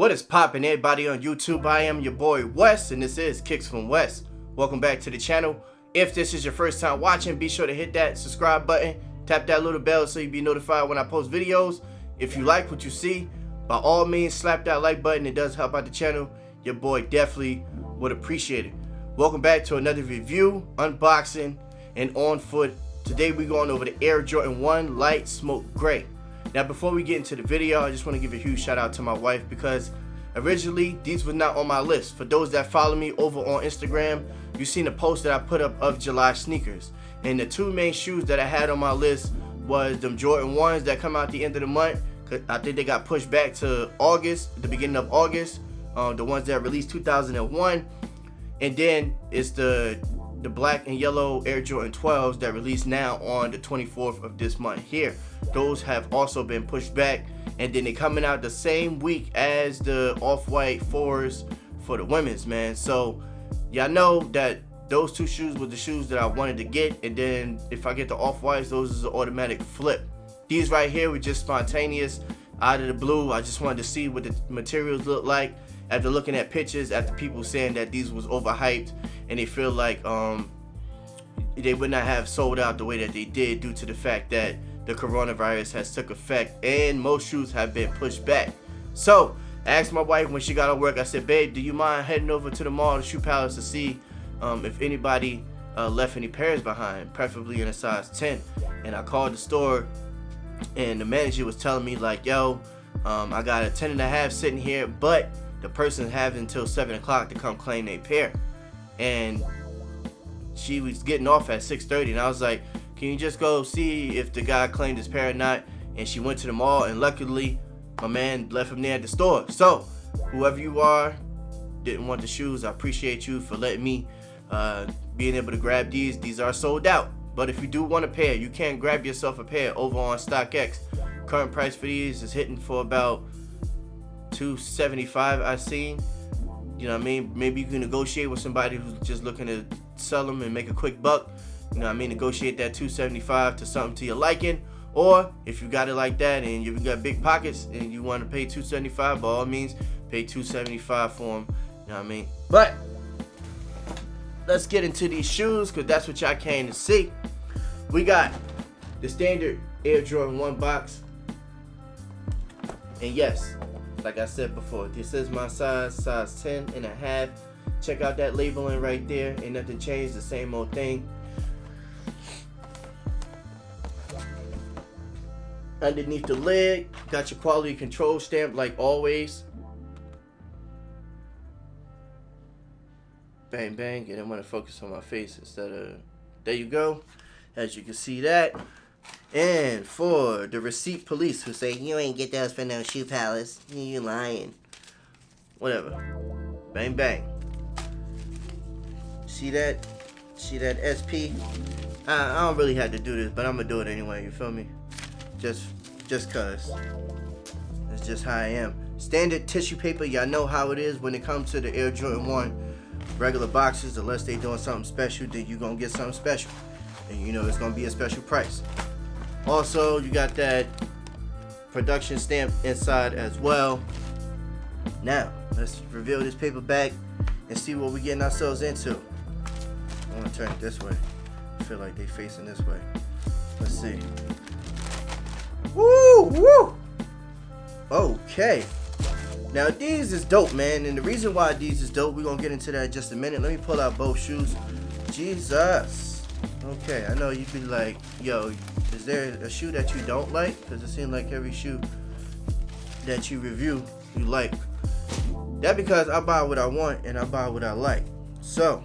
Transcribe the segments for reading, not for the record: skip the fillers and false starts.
What is poppin', everybody on YouTube? I am your boy West, and this is Kicks from West. Welcome back to the channel. If this is your first time watching, be sure to hit that subscribe button, tap that little bell so you'll be notified when I post videos. If you like what you see, by all means slap that like button. It does help out the channel. Your boy definitely would appreciate it. Welcome back to another review, unboxing, and on foot. Today we're going over the Air Jordan 1 Light Smoke Gray. Now before we get into the video, I just want to give a huge shout out to my wife, because originally these were not on my list. For those that follow me over on Instagram, you've seen a post that I put up of July sneakers, and the two main shoes that I had on my list was them Jordan 1s that come out at the end of the month. I think they got pushed back to August, the beginning of August, the ones that released 2001, and then it's the black and yellow Air Jordan 12s that release now on the 24th of this month here. Those have also been pushed back, and then they're coming out the same week as the off-white 4s for the women's, man. So y'all know that those two shoes were the shoes that I wanted to get, and then if I get the off-whites, those is an automatic flip. These right here were just spontaneous, out of the blue. I just wanted to see what the materials look like after looking at pictures, after people saying that these was overhyped and they feel like they would not have sold out the way that they did due to the fact that the coronavirus has took effect and most shoes have been pushed back. So I asked my wife when she got off work, I said, babe, do you mind heading over to the mall, the shoe palace, to see if anybody left any pairs behind, preferably in a size 10. And I called the store, and the manager was telling me like, yo, I got a 10.5 sitting here, but the person has until 7 o'clock to come claim their pair. And she was getting off at 6:30, and I was like, can you just go see if the guy claimed his pair or not? And she went to the mall, and luckily my man left him there at the store. So whoever you are, didn't want the shoes, I appreciate you for letting me being able to grab these. These are sold out, but if you do want a pair, you can grab yourself a pair over on StockX. Current price for these is hitting for about $275 I've seen. You know what I mean? Maybe you can negotiate with somebody who's just looking to sell them and make a quick buck. You know what I mean? Negotiate that $275 to something to your liking. Or if you got it like that and you got big pockets and you want to pay $275, by all means, pay $275 for them. You know what I mean? But let's get into these shoes, because that's what y'all came to see. We got the standard Air Jordan 1 box. And yes, like I said before, this is my size 10.5. Check out that labeling right there. Ain't nothing changed, the same old thing. Underneath the leg, got your quality control stamp like always. Bang, bang. And I want to focus on my face instead of... There you go. As you can see that. And for the receipt police who say, you ain't get those for no shoe palace, you lying. Whatever. Bang, bang. See that? See that SP? I don't really have to do this, but I'm going to do it anyway. You feel me? Just cause. That's just how I am. Standard tissue paper. Y'all know how it is when it comes to the Air Jordan 1 regular boxes. Unless they doing something special, then you gonna get something special, and you know it's gonna be a special price. Also, you got that production stamp inside as well. Now let's reveal this paper bag and see what we're getting ourselves into. I want to turn it this way. I feel like they facing this way. Let's see. Woo, woo. Okay. Now these is dope, man, and the reason why these is dope, we're gonna get into that in just a minute. Let me pull out both shoes. Jesus. Okay, I know you'd be like, yo, is there a shoe that you don't like? Because it seems like every shoe that you review, you like. That because I buy what I want and I buy what I like. So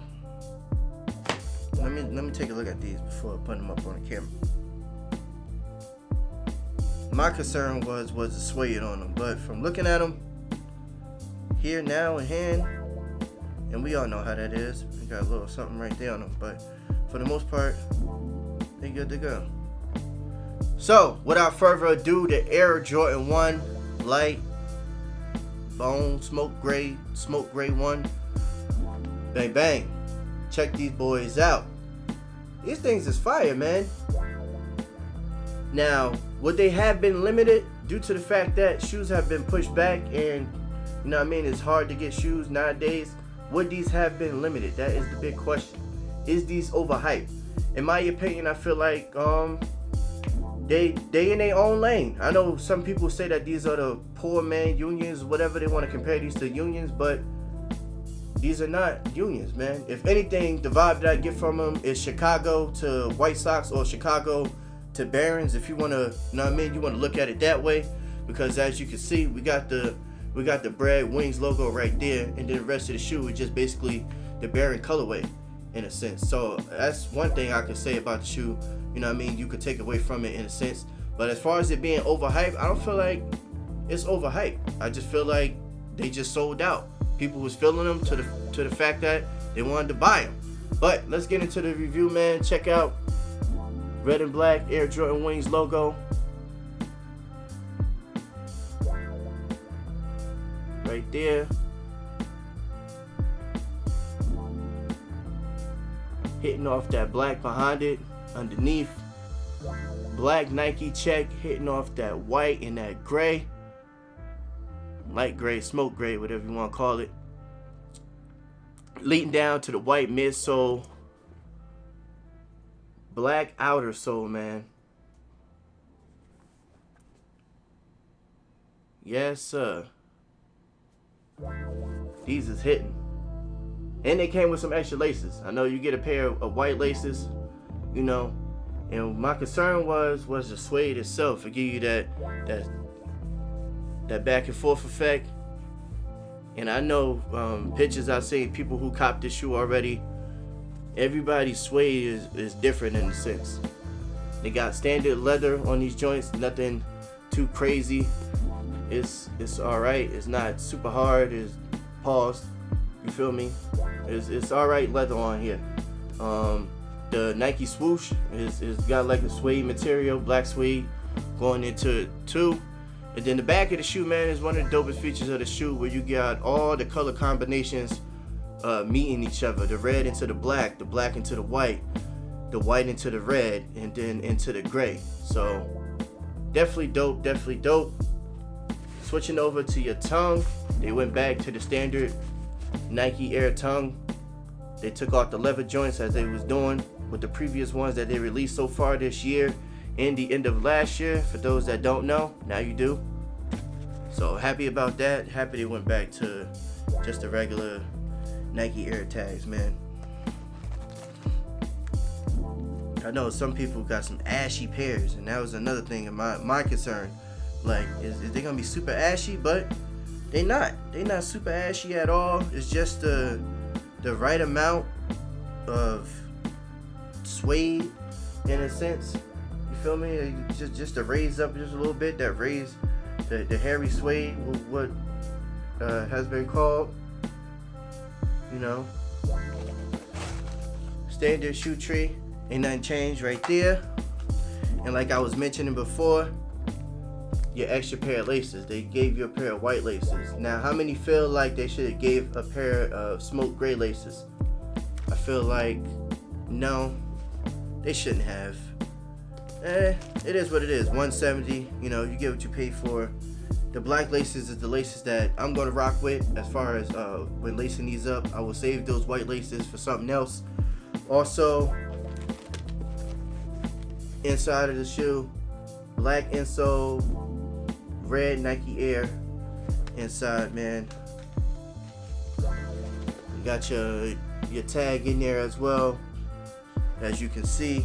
let me take a look at these before I put them up on the camera. My concern was the suede on them, but from looking at them here now in hand, and we all know how that is, we got a little something right there on them, but for the most part, they good to go. So without further ado, the Air Jordan 1 Light Bone Smoke Gray 1. Bang bang. Check these boys out. These things is fire, man. Now, would they have been limited due to the fact that shoes have been pushed back and You know what I mean? It's hard to get shoes nowadays. Would these have been limited? That is the big question. Is these overhyped? In my opinion, I feel like they in their own lane. I know some people say that these are the poor man unions, whatever they want to compare these to unions, but these are not unions, man. If anything, the vibe that I get from them is Chicago to White Sox or Chicago to Barons. If you want to, you know what I mean, you want to look at it that way, because as you can see, we got the bread wings logo right there, and then the rest of the shoe is just basically the Baron colorway in a sense. So that's one thing I could say about the shoe. You know what I mean? You could take away from it in a sense. But as far as it being overhyped, I don't feel like it's overhyped. I just feel like they just sold out. People was feeling them to the fact that they wanted to buy them. But let's get into the review, man. Check out red and black Air Jordan Wings logo. Right there. Hitting off that black behind it. Underneath, black Nike check hitting off that white and that gray. Light gray, smoke gray, whatever you want to call it. Leading down to the white midsole. Black outer sole, man. Yes, sir. These is hitting. And they came with some extra laces. I know you get a pair of white laces, you know. And my concern was the suede itself. It give you that back and forth effect. And I know pictures I've seen, people who copped this shoe already. Everybody's suede is different in a sense. They got standard leather on these joints, nothing too crazy. It's alright. It's not super hard. It's paused. You feel me? It's alright leather on here. The Nike swoosh is got like a suede material, black suede going into it too. And then the back of the shoe, man, is one of the dopest features of the shoe, where you got all the color combinations meeting each other. The red into the black into the white into the red, and then into the gray. So definitely dope, definitely dope. Switching over to your tongue, they went back to the standard Nike Air tongue. They took off the leather joints as they was doing with the previous ones that they released so far this year and the end of last year. For those that don't know, now you do. So happy about that. Happy they went back to just the regular Nike Air tags, man. I know some people got some ashy pairs, and that was another thing in my concern. Like, is they gonna be super ashy? But they not super ashy at all. It's just the right amount of suede in a sense. You feel me? Just to raise up just a little bit, that raise the hairy suede, what has been called, you know. Standard shoe tree, ain't nothing changed right there. And like I was mentioning before, your extra pair of laces. They gave you a pair of white laces. Now, how many feel like they should have gave a pair of smoke gray laces? I feel like no, they shouldn't have. It is what it is. $170. You know, you get what you pay for. The black laces is the laces that I'm gonna rock with. As far as when lacing these up, I will save those white laces for something else. Also, inside of the shoe, black insole, red Nike Air inside, man. You got your tag in there as well, as you can see.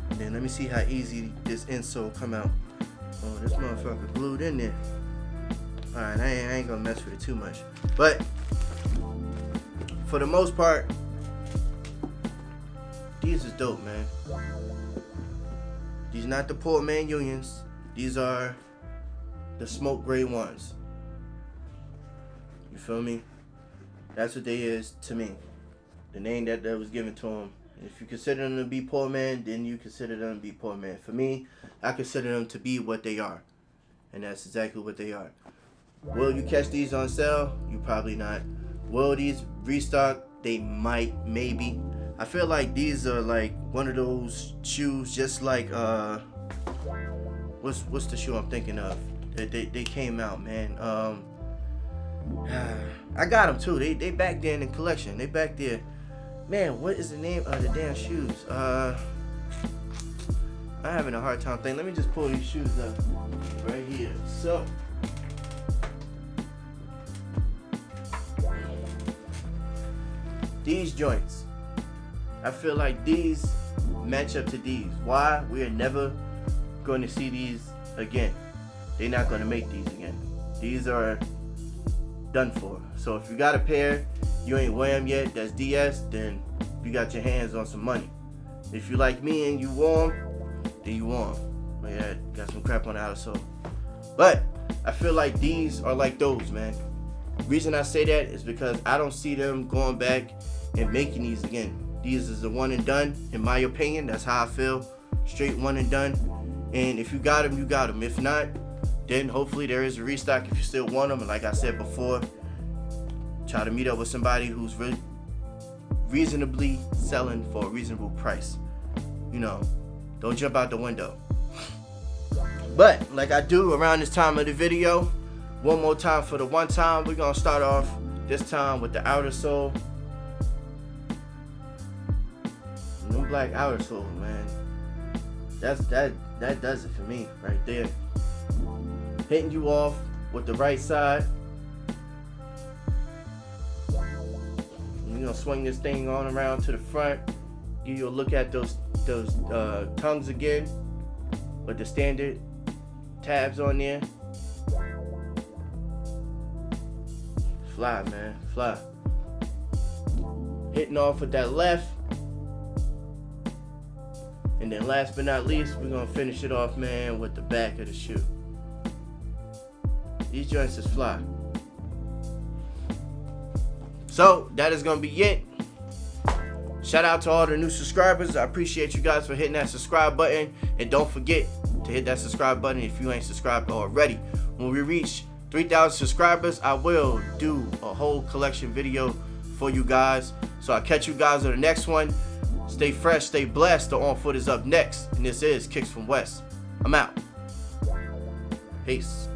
And then let me see how easy this insole come out. Oh, this motherfucker glued in there. Alright, I ain't gonna mess with it too much. But for the most part, these is dope, man. These not the poor man unions. These are the smoke gray ones. You feel me? That's what they is to me. The name that was given to them. If you consider them to be poor man, then you consider them to be poor man. For me, I consider them to be what they are. And that's exactly what they are. Will you catch these on sale? You probably not. Will these restock? They might, maybe. I feel like these are like one of those shoes, just like what's the shoe I'm thinking of? they came out, man. I got them too. They back there in the collection. They back there. Man, what is the name of the damn shoes? I'm having a hard time thinking. Let me just pull these shoes up right here. So, these joints, I feel like these match up to these. Why? We are never going to see these again. They're not going to make these again. These are done for. So if you got a pair, you ain't wear them yet, that's DS, then you got your hands on some money. If you like me and you warm, then you warm. But yeah, got some crap on the outer sole. But I feel like these are like those, man. Reason I say that is because I don't see them going back and making these again. These is a one and done, in my opinion. That's how I feel. Straight one and done. And if you got them, you got them. If not, then hopefully there is a restock if you still want them. And like I said before, try to meet up with somebody who's really reasonably selling for a reasonable price. You know, don't jump out the window. But like I do around this time of the video, one more time for the one time, we're gonna start off this time with the outer sole. New black outer sole, man. That does it for me right there. Hitting you off with the right side. You're gonna swing this thing on around to the front. Give you a look at those tongues again with the standard tabs on there. Fly, man, fly. Hitting off with that left. And then last but not least, we're gonna finish it off, man, with the back of the shoe. These joints is fly. So that is gonna be it. Shout out to all the new subscribers. I appreciate you guys for hitting that subscribe button. And don't forget to hit that subscribe button if you ain't subscribed already. When we reach 3,000 subscribers, I will do a whole collection video for you guys. So I'll catch you guys on the next one. Stay fresh, stay blessed. The On Foot is up next. And this is Kicks from West. I'm out. Peace.